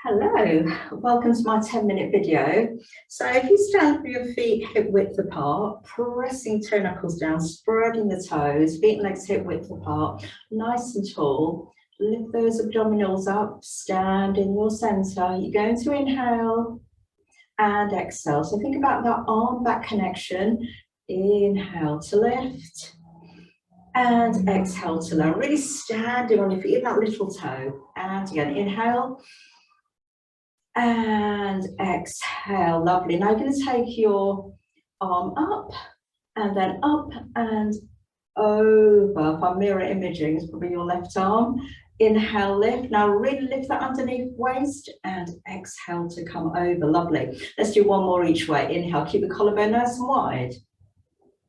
Hello, welcome to my 10-minute video. So if you stand with your feet hip width apart, pressing toe knuckles down, spreading the toes, feet and legs hip width apart, nice and tall, lift those abdominals up, stand in your center. You're going to inhale and exhale. So think about that arm back connection. Inhale to lift and exhale to lower. Really standing on your feet, that little toe. And again, inhale. And exhale, lovely. Now you're going to take your arm up and then up and over. If I'm mirror imaging, it's probably your left arm. Inhale, lift. Now really lift that underneath waist and exhale to come over. Lovely. Let's do one more each way. Inhale, keep the collarbone nice and wide.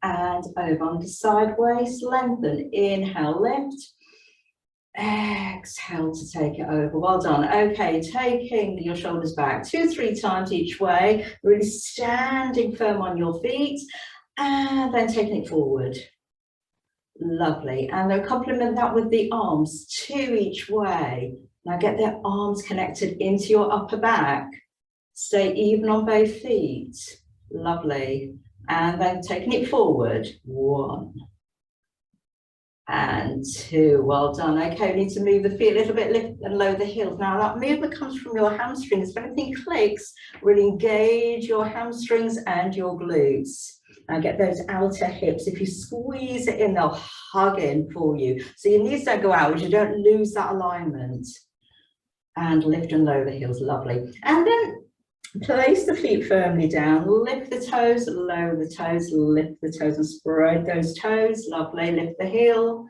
And over on the sideways, lengthen. Inhale, lift. Exhale to take it over. Well done. Okay, taking your shoulders back 2-3 times each way, really standing firm on your feet and then taking it forward. Lovely. And then complement that with the arms, 2 each way. Now get the arms connected into your upper back. Stay even on both feet. Lovely. And then taking it forward. 1 and 2, well done. Okay, we need to move the feet a little bit, lift and lower the heels. Now that movement comes from your hamstrings. If anything clicks, really engage your hamstrings and your glutes. Now get those outer hips. If you squeeze it in, they'll hug in for you. So your knees don't go out, but you don't lose that alignment. And lift and lower the heels, lovely. And then place the feet firmly down, lift the toes, lower the toes, lift the toes and spread those toes, lovely. Lift the heels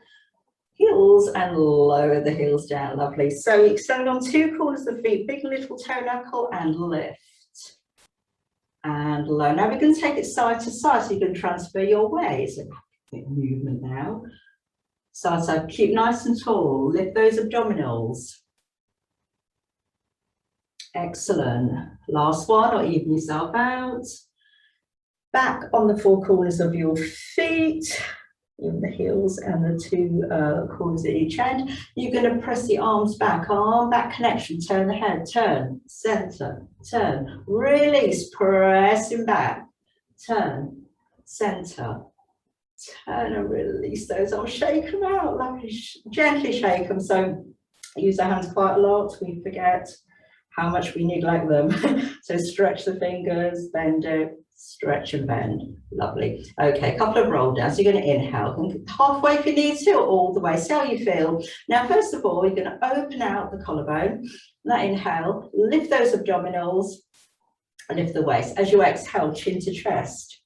and lower the heels down, lovely. So extend on 2 corners of the feet, big little toe knuckle and lift. And low. Now we're going to take it side to side, so you can transfer your weight. So movement now. Side to side, keep nice and tall, lift those abdominals. Excellent. Last one, or even yourself out. Back on the 4 corners of your feet, even the heels and the 2 corners at each end. You're going to press the arms back, arm back connection, turn the head, turn, center, turn, release, pressing back, turn, center, turn and release those arms, shake them out, like gently shake them. So use our hands quite a lot, we forget how much we neglect them. So stretch the fingers, bend it, stretch and bend. Lovely. Okay, a couple of roll downs. So you're going to inhale halfway if you need to, or all the way. See how you feel. Now, first of all, you're going to open out the collarbone. Now inhale, lift those abdominals, lift the waist. As you exhale, chin to chest.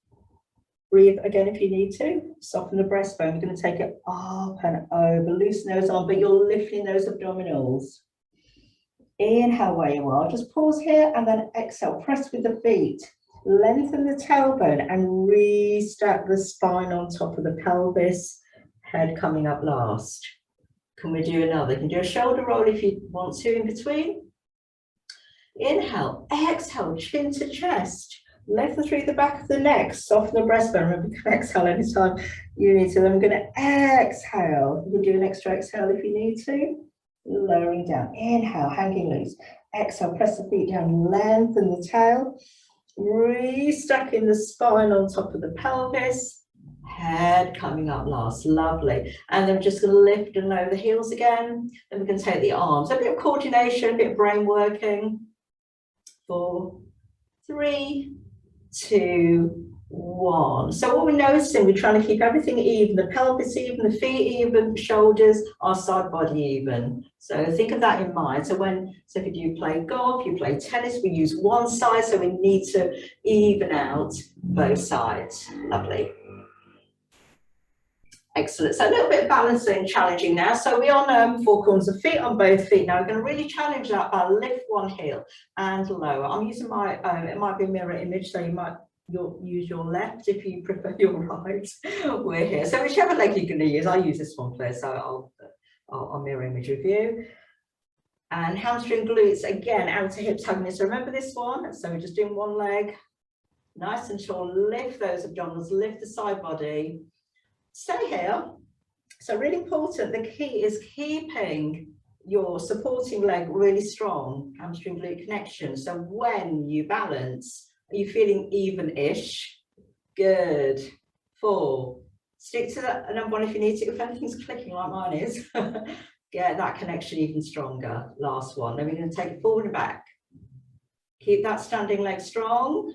Breathe again if you need to. Soften the breastbone. You're going to take it up and over. Loosen those arms, but you're lifting those abdominals. Inhale where you are, just pause here and then exhale, press with the feet, lengthen the tailbone and restack the spine on top of the pelvis, head coming up last. Can we do another? You can do a shoulder roll if you want to in between. Inhale, exhale, chin to chest, lengthen through the back of the neck, soften the breastbone. Remember, you can exhale anytime you need to. Then we're going to exhale. You can do an extra exhale if you need to. Lowering down, inhale, hanging loose, exhale, press the feet down, lengthen the tail, restacking the spine on top of the pelvis, head coming up last, lovely. And then we're just going to lift and lower the heels again. Then we can take the arms, a bit of coordination, a bit of brain working. 4, 3, 2, 1. So what we're noticing, we're trying to keep everything even, the pelvis even, the feet even, shoulders, our side body even. So think of that in mind. So if you play golf, you play tennis, we use one side, so we need to even out both sides. Lovely. Excellent. So a little bit of balancing, challenging now. So we're on 4 corners of feet on both feet. Now we're going to really challenge that by lift one heel and lower. I'm using my own, it might be a mirror image, so you'll use your left if you prefer your right. We're here. So whichever leg you're going to use, I'll use this one first, so I'll mirror image with you. And hamstring glutes, again, outer hips hugging this. Remember this one? So we're just doing one leg. Nice and tall. Lift those abdominals, lift the side body. Stay here. So really important, the key is keeping your supporting leg really strong, hamstring glute connection. So when you balance, are you feeling even-ish? Good. 4. Stick to that number 1 if you need to. If anything's clicking like mine is, get that connection even stronger. Last one. Then we're going to take it forward and back. Keep that standing leg strong.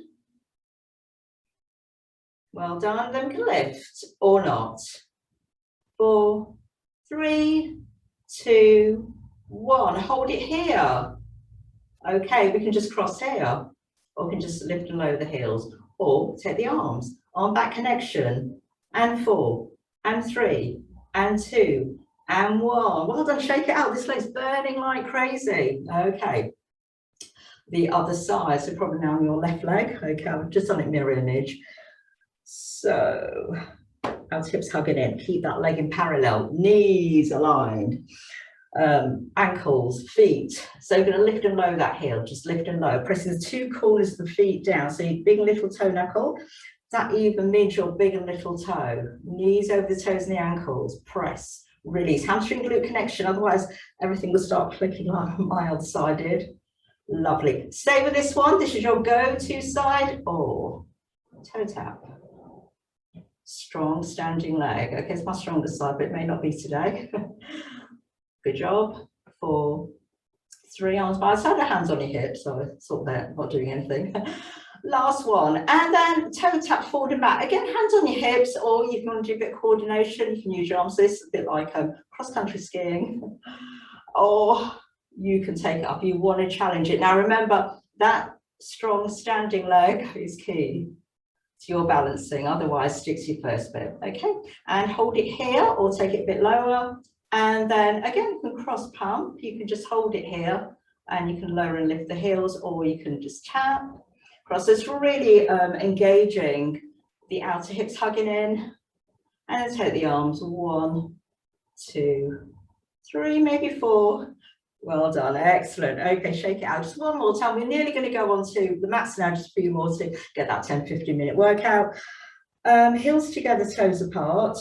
Well done. Then we can lift or not. 4, 3, 2, 1. Hold it here. Okay, we can just cross here, or we can just lift and lower the heels, or take the arms. Arm back connection. And 4, and 3, and 2, and 1. Well done. Shake it out. This leg's burning like crazy. Okay. The other side. So probably now on your left leg. Okay, I've just done it mirror image. So outer hips hugging in. Keep that leg in parallel. Knees aligned. Ankles, feet. So you're going to lift and lower that heel. Just lift and lower. Pressing the 2 corners of the feet down. So your big and little toe knuckle. That even means your big and little toe. Knees over the toes and the ankles. Press. Release. Hamstring glute connection. Otherwise, everything will start clicking like my other side did. Lovely. Stay with this one. This is your go-to side. Or toe tap. Strong standing leg. Okay, it's my strongest side, but it may not be today. Good job. 4, 3, arms by the side, hands on your hips. So it's all there, not doing anything. Last one. And then toe tap forward and back. Again, hands on your hips, or if you want to do a bit of coordination, you can use your arms. This is a bit like cross-country skiing. Or you can take it up. You want to challenge it. Now remember, that strong standing leg is key to your balancing. Otherwise, stick to your first bit. Okay, and hold it here or take it a bit lower. And then again, you can cross pump. You can just hold it here and you can lower and lift the heels, or you can just tap cross. So it's really engaging the outer hips, hugging in, and take the arms. 1, 2, 3, maybe 4. Well done. Excellent. Okay, shake it out. Just one more time. We're nearly going to go on to the mats now, just a few more to get that 10-15 minute workout. Heels together, toes apart.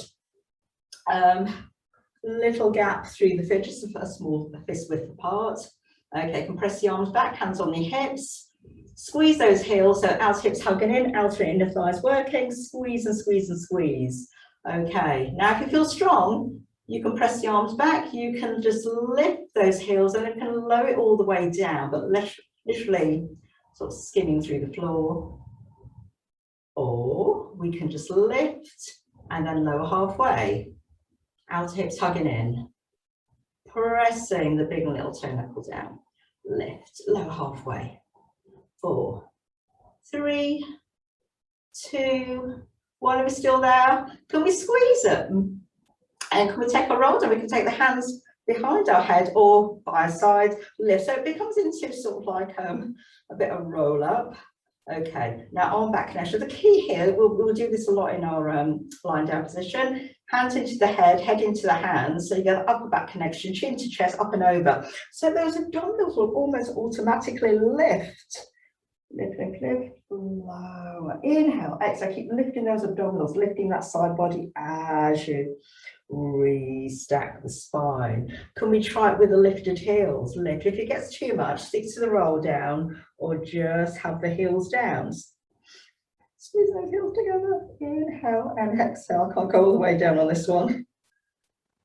Little gap through the feet, just a small fist width apart. Okay, compress the arms back, hands on the hips. Squeeze those heels, so outer hips hugging in, outer inner thighs working. Squeeze and squeeze and squeeze. Okay, now if you feel strong, you can press the arms back. You can just lift those heels and you can lower it all the way down, but literally sort of skimming through the floor. Or we can just lift and then lower halfway. Outer hips hugging in, pressing the big and little toe knuckle down. Lift, lower halfway. 4, 3, 2, 1. Are we still there? Can we squeeze it? And can we take a roll down? We can take the hands behind our head or by our side, lift. So it becomes into sort of like a bit of roll up. Okay, now arm back connection. The key here, we'll do this a lot in our lying down position. Hands into the head, head into the hands. So you get upper back connection, chin to chest, up and over. So those abdominals will almost automatically lift. Lift, lift, lift, lower. Inhale, exhale. Keep lifting those abdominals, lifting that side body as you restack the spine. Can we try it with the lifted heels? Lift. If it gets too much, stick to the roll down or just have the heels down. Squeeze those heels together. Inhale and exhale. I can't go all the way down on this one.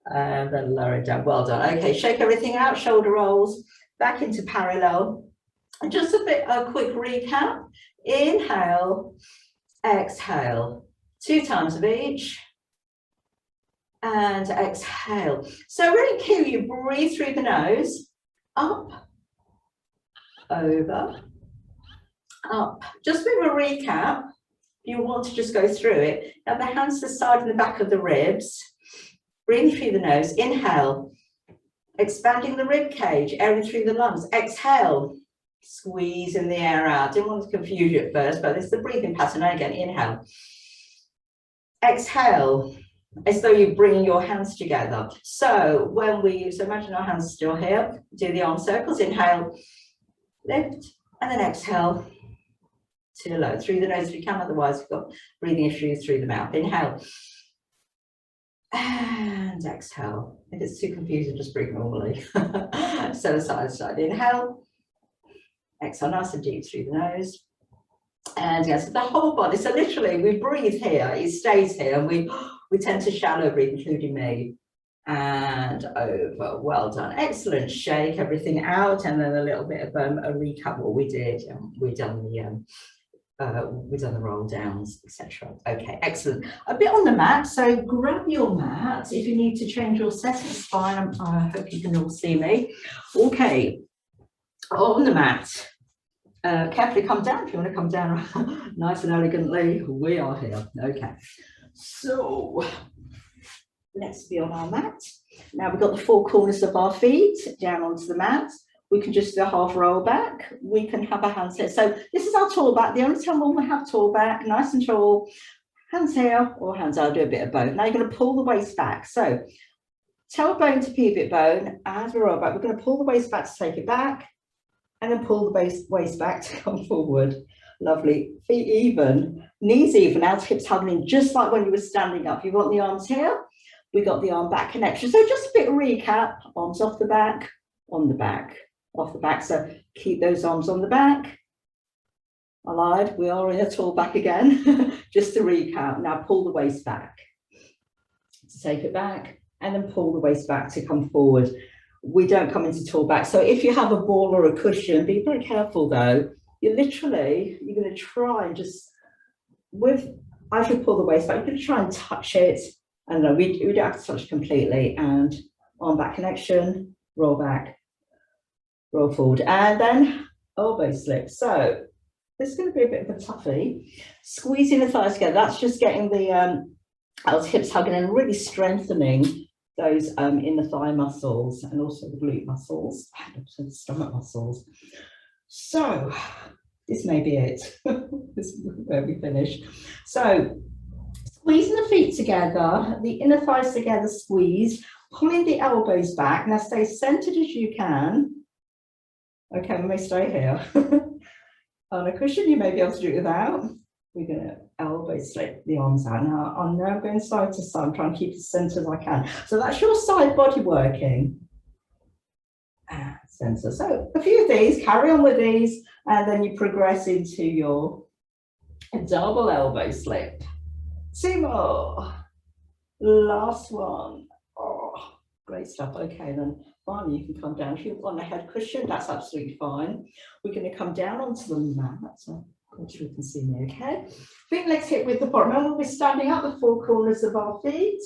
And then lower it down. Well done. Okay, shake everything out. Shoulder rolls back into parallel. And just a quick recap. Inhale, exhale. 2 times of each. And exhale. So really key, you breathe through the nose. Up, over, up. Just with a recap, you want to just go through it. Now the hands to the side and the back of the ribs. Breathe through the nose. Inhale, expanding the rib cage, airing through the lungs. Exhale, squeezing the air out. Didn't want to confuse you at first, but it's the breathing pattern. Again, inhale. Exhale, as though you're bringing your hands together. So when we, so imagine our hands still here. Do the arm circles. Inhale, lift, and then exhale. To low through the nose if you can, otherwise you've got breathing issues through the mouth. Inhale and and exhale. If it's too confusing, just breathe normally. So side, inhale, exhale nice and deep through the nose. And yes, the whole body. So literally we breathe here, it stays here, and we tend to shallow breathe, including me. And over, well done, excellent. Shake everything out, and then a little bit of a recap what we did. We've done the roll downs, etc. Okay, excellent. A bit on the mat, so grab your mat if you need to change your setting. It's fine. I hope you can all see me. Okay, on the mat. Carefully come down if you want to come down nice and elegantly. We are here. Okay, so let's be on our mat. Now we've got the four corners of our feet down onto the mat. We can just do a half roll back. We can have a hand set. So this is our tall back. The only time we'll have tall back, nice and tall. Hands here or hands out, do a bit of both. Now you're going to pull the waist back. So tailbone to pivot bone. As we roll back, we're going to pull the waist back to take it back, and then pull the waist back to come forward. Lovely. Feet even, knees even, out, hips hugging, just like when you were standing up. You want the arms here. We got the arm back connection. So just a bit of recap. Arms off the back, on the back, off the back. So keep those arms on the back. I lied. We are in a tall back again. Just to recap. Now pull the waist back. To take it back, and then pull the waist back to come forward. We don't come into tall back. So if you have a ball or a cushion, be very careful though. You're going to try and just, as you pull the waist back, you're going to try and touch it. And no, we don't have to touch completely. And arm back connection, roll back, roll forward. And then elbow slip. So this is going to be a bit of a toughie. Squeezing the thighs together. That's just getting the hips hugging and really strengthening those in the thigh muscles and also the glute muscles and also the stomach muscles. So this may be it. This is where we finish. So squeezing the feet together, the inner thighs together, squeeze, pulling the elbows back. Now stay centered as you can. Okay, we may stay here. On a cushion, you may be able to do it without. We're going to elbow slip the arms out. Now I'm now going side to side. I'm trying to keep as centered as I can. So that's your side body working. And center. So a few of these, carry on with these, and then you progress into your double elbow slip. Two more. Last one. Oh, great stuff. Okay, then finally you can come down. If you want a head cushion, that's absolutely fine. We're going to come down onto the mat. So I'm sure you can see me, okay? Feet legs hip width apart. Remember, we're standing up the four corners of our feet.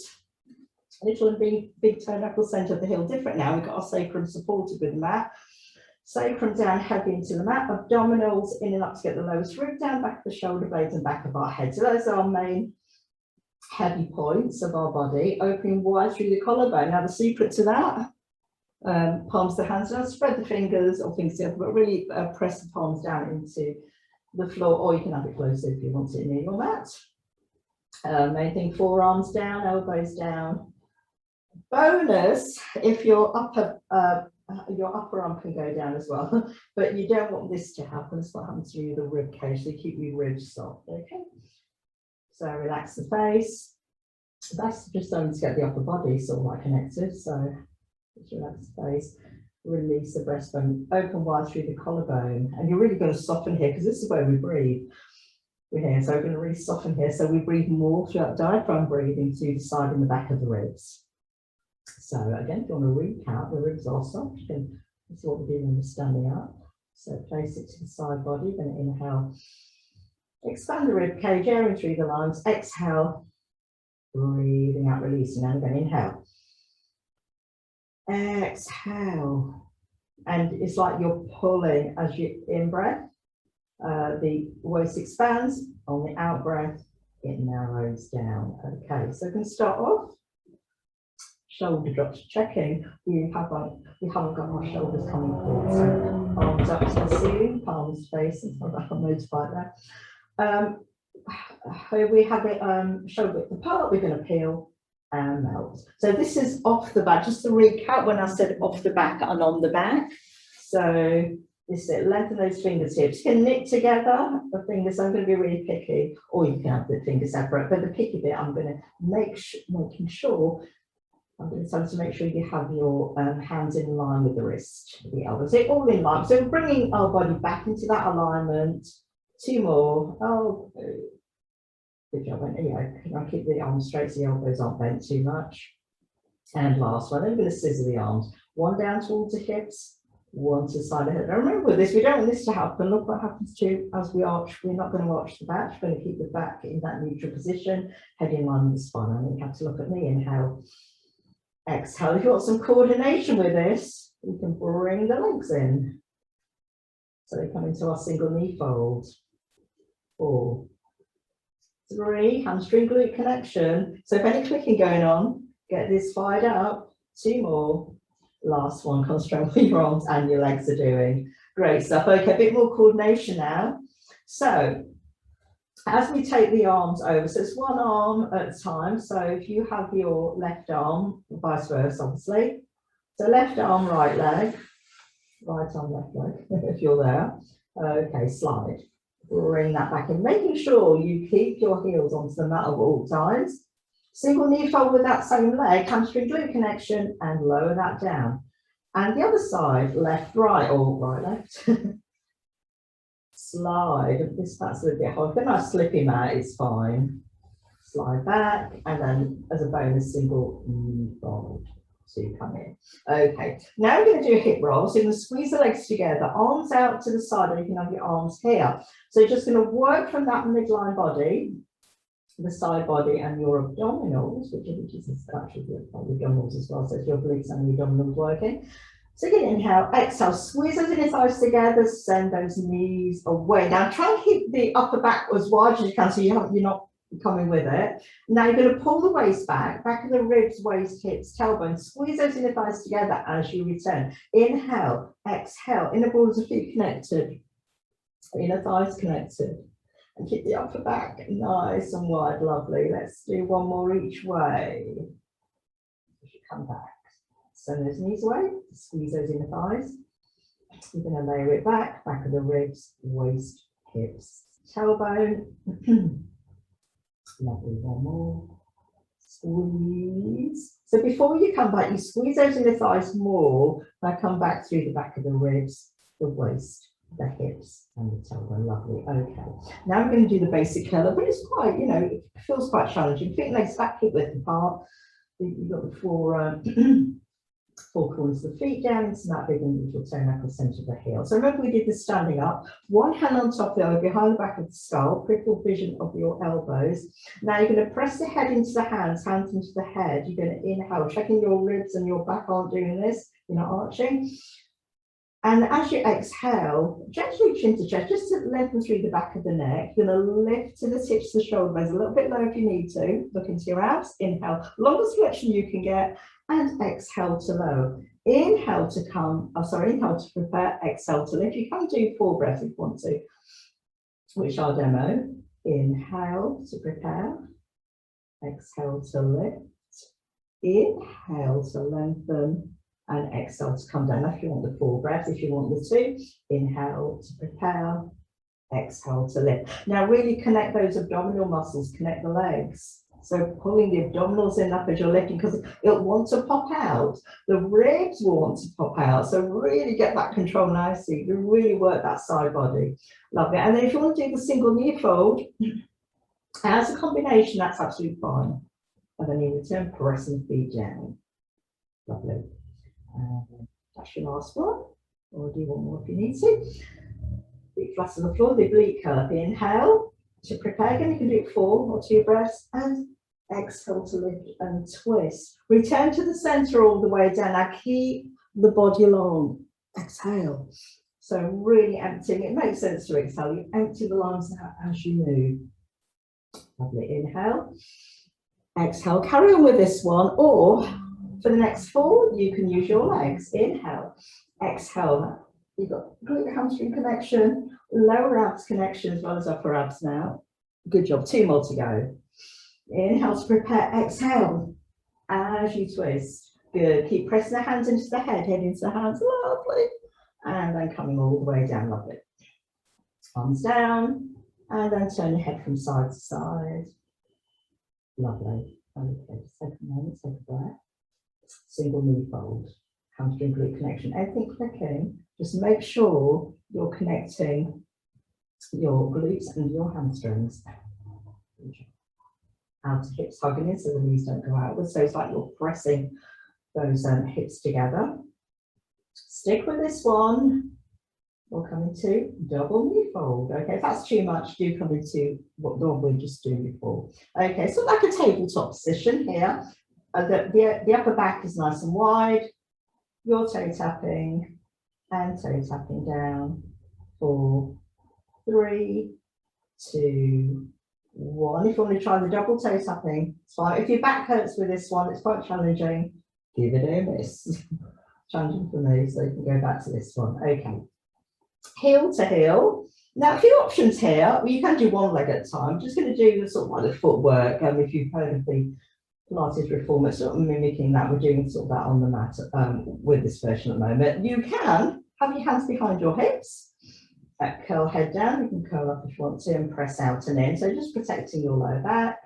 Little and big toe knuckle centre of the heel different now. We've got our sacrum supported with the mat. Sacrum down heavy into the mat. Abdominals in and up to get the lowest rib down, back of the shoulder blades and back of our head. So those are our main heavy points of our body. Opening wide through the collarbone. Now the secret to that, palms to hands down, spread the fingers or fingers together, but really press the palms down into the floor, or you can have it closer if you want it near your mat. Main thing, forearms down, elbows down. Bonus, if your upper arm can go down as well, but you don't want this to happen. It's what happens to the rib cage, so keep your ribs soft, okay? So relax the face. That's just only to get the upper body sort of like connected, so just relax the face. Release the breastbone, open wide through the collarbone, and you're really going to soften here because this is where we breathe. We're here, so we're going to really soften here. So we breathe more throughout diaphragm breathing to the side and the back of the ribs. So again, if you want to recap, the ribs are soft. You can, this is what we're doing when we're standing up. So place it to the side body. Then inhale, expand the rib cage, airing through the lungs. Exhale, breathing out, releasing, and then inhale. Exhale, and it's like you're pulling as you in breath. The waist expands. On the out breath, it narrows down. Okay, so we can start off. Shoulder drops, checking. We haven't got our shoulders coming forward. So arms up to the ceiling, palms facing. I've got a motorbike there. We have it shoulder width apart. We're going to peel and melt. So this is off the back. Just to recap when I said off the back and on the back. So this is it. Lengthen those fingertips. You can knit together the fingers. I'm going to be really picky, or you can have the fingers separate. But the picky bit, I'm going to making sure I'm going to tell you to make sure you have your hands in line with the wrist, the elbows, all in line. So bringing our body back into that alignment. 2 more. Oh, good job. And yeah, I'll keep the arms straight so the elbows aren't bent too much. And last one, I'm going to scissor the arms. 1 down towards the hips, 1 to the side of the head. Now remember this, we don't want this to happen. Look what happens to as we arch. We're not going to arch the back. We're going to keep the back in that neutral position, head in line with the spine. And then you have to look at me. Inhale. Exhale. If you want some coordination with this, you can bring the legs in. So they come into our single knee fold. 4, 3, hamstring glute connection. So if any clicking going on, get this fired up. 2 more. Last one, concentrate on what your arms and your legs are doing. Great stuff. Okay, a bit more coordination now. So as we take the arms over, so it's 1 arm at a time. So if you have your left arm, vice versa, obviously. So left arm, right leg, right arm, left leg, if you're there. Okay, slide. Bring that back in, making sure you keep your heels onto the mat at all times. Single knee fold with that same leg, hamstring glute connection, and lower that down. And the other side, left, right, or right, left. Slide, this that's a little bit hard, but nice slippy mat is fine. Slide back, and then as a bonus, single knee fold to come in. Okay, now we're going to do a hip roll. So you're going to squeeze the legs together, arms out to the side, and you can have your arms here. So you're just going to work from that midline body, the side body, and your abdominals, which is actually the abdominals as well. So it's your glutes and your abdominals working. So again, inhale, exhale, squeeze those inner thighs together, send those knees away. Now try and keep the upper back as wide as you can so you're not coming with it. Now you're going to pull the waist back of the ribs, waist, hips, tailbone, squeeze those inner thighs together as you return. Inhale, exhale, inner balls of feet connected, inner thighs connected. And keep the upper back nice and wide, lovely. Let's do 1 more each way. As you come back. Send those knees away, squeeze those inner thighs. You're going to layer it back of the ribs, waist, hips, tailbone. Lovely, 1 more. Squeeze. So before you come back, you squeeze those inner thighs more. Now come back through the back of the ribs, the waist, the hips, and the tailbone. Lovely. Okay. Now we're going to do the basic curl up, but it's quite, it feels quite challenging. Feet and legs back, hip width apart. You've got the 4 corners of the feet down into that big and little toe knuckle centre of the heel. So remember we did the standing up, 1 hand on top of the other behind the back of the skull, critical vision of your elbows. Now you're going to press the head into the hands into the head. You're going to inhale, checking your ribs and your back aren't doing this, you're not arching. And as you exhale, gently reach into chest, just to lengthen through the back of the neck. You're going to lift to the tips of the shoulder blades, a little bit low if you need to. Look into your abs. Inhale, longest flexion you can get, and exhale to low. Inhale to inhale to prepare, exhale to lift. You can do 4 breaths if you want to, which I'll demo. Inhale to prepare, exhale to lift. Inhale to lengthen, and exhale to come down. If you want the 4 breaths, if you want the 2, inhale to prepare, exhale to lift. Now really connect those abdominal muscles, connect the legs. So pulling the abdominals in up as you're lifting, because it'll want to pop out. The ribs will want to pop out. So really get that control nicely. You really work that side body. Love it. And then if you want to do the single knee fold, as a combination, that's absolutely fine. And then you return, pressing the feet down. Lovely. That's your last one. Or do 1 more if you need to. Feet flat on the floor, the oblique curve. Inhale to prepare. Again, you can do it 4 or 2 breaths. And exhale to lift and twist. Return to the center all the way down. Now keep the body long. Exhale. So really emptying. It makes sense to exhale. You empty the lungs out as you move. Lovely. Inhale. Exhale. Carry on with this one, or for the next 4, you can use your legs. Inhale. Exhale. You've got glute hamstring connection, lower abs connection as well as upper abs now. Good job. 2 more to go. Inhale to prepare. Exhale as you twist. Good. Keep pressing the hands into the head into the hands. Lovely. And then coming all the way down. Lovely. Arms down. And then turn your head from side to side. Lovely. Okay, just take a moment, take a breath. single knee fold, hamstring glute connection. Anything clicking, just make sure you're connecting your glutes and your hamstrings. Out to hips hugging in so the knees don't go outwards. So it's like you're pressing those hips together. Stick with this one. We'll come into double knee fold. Okay, if that's too much, do come into what we were just doing before. Okay, so like a tabletop position here. The upper back is nice and wide. Your toe tapping and toe tapping down. 4, 3, 2, 1. If you want to try the double toe tapping, it's fine. If your back hurts with this one, it's quite challenging. Give it a miss. Challenging for me, so you can go back to this one. Okay. Heel to heel. Now, a few options here. Well, you can do one leg at a time. I'm just going to do the sort of like the footwork. If you've heard of the Pilates reformer, sort of mimicking that, we're doing sort of that on the mat with this version at the moment. You can have your hands behind your hips. Curl head down. You can curl up if you want to and press out and in. So just protecting your lower back.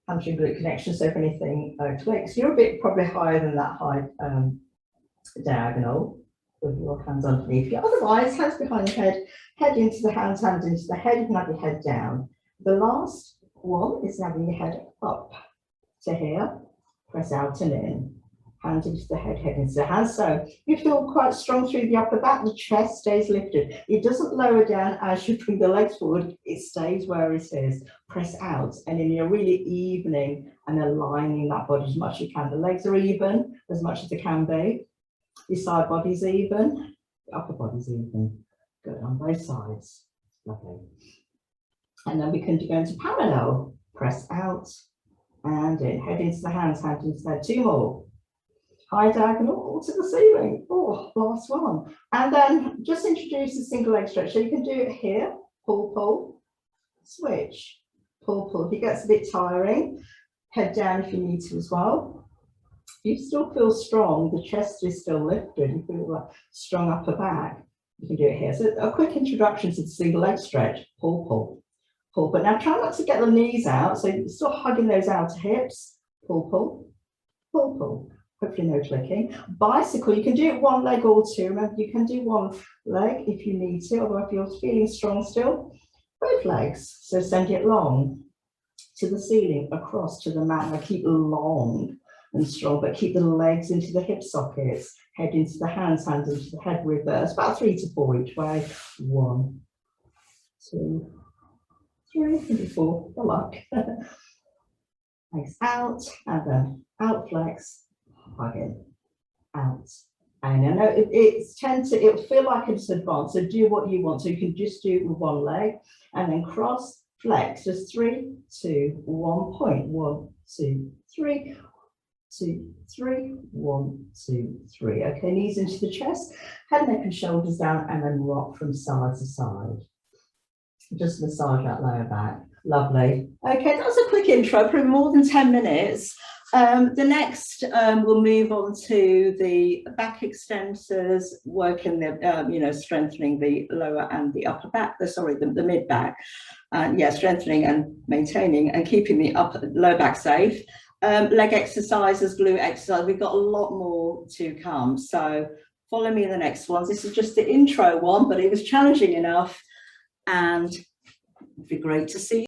Hamstring glute connection. So if anything clicks, you're a bit probably higher than that high diagonal with your hands underneath you. Otherwise, hands behind the head into the hands into the head. You can have your head down. The last one is having your head up to here. Press out and in. Hand into the head into the hands. So you feel quite strong through the upper back. The chest stays lifted. It doesn't lower down as you bring the legs forward. It stays where it is. Press out, and then you're really evening and aligning that body as much as you can. The legs are even as much as they can be. Your side body's even. The upper body's even. Good on both sides. Lovely. And then we can go into parallel. Press out and in. Head into the hands, hand into the head. 2 more. High diagonal to the ceiling. Oh, last one. And then just introduce a single leg stretch. So you can do it here. Pull, pull. Switch. Pull, pull. If it gets a bit tiring, head down if you need to as well. You still feel strong, the chest is still lifted, you feel like strong upper back, you can do it here. So a quick introduction to the single leg stretch. Pull, pull, pull. But now try not to get the knees out, so you're still hugging those outer hips. Pull, pull, pull, pull. Hopefully no clicking. Bicycle, you can do it one leg or two. Remember, you can do one leg if you need to, although if you're feeling strong still, both legs. So send it long to the ceiling, across to the mat. Now keep long and strong, but keep the legs into the hip sockets, head into the hands into the head, reverse, about 3 to 4 each way. 1, 2, 3, and 4, good luck. Legs out, and then out flex, hug in, out. And I know it'll feel like it's advanced, so do what you want. So you can just do it with one leg, and then cross, flex, just 3, 2, 1 point, 1, 2, 3, 2, 3, 1, 2, 3. Okay, knees into the chest, head, neck and shoulders down, and then rock from side to side. Just massage that lower back. Lovely. Okay, that was a quick intro, probably more than 10 minutes. The next, we'll move on to the back extensors, working the, strengthening the lower and the upper back, the mid back. Yeah, strengthening and maintaining and keeping the lower back safe. Leg exercises, glute exercise, we've got a lot more to come. So follow me in the next ones. This is just the intro one, but it was challenging enough and it'd be great to see you.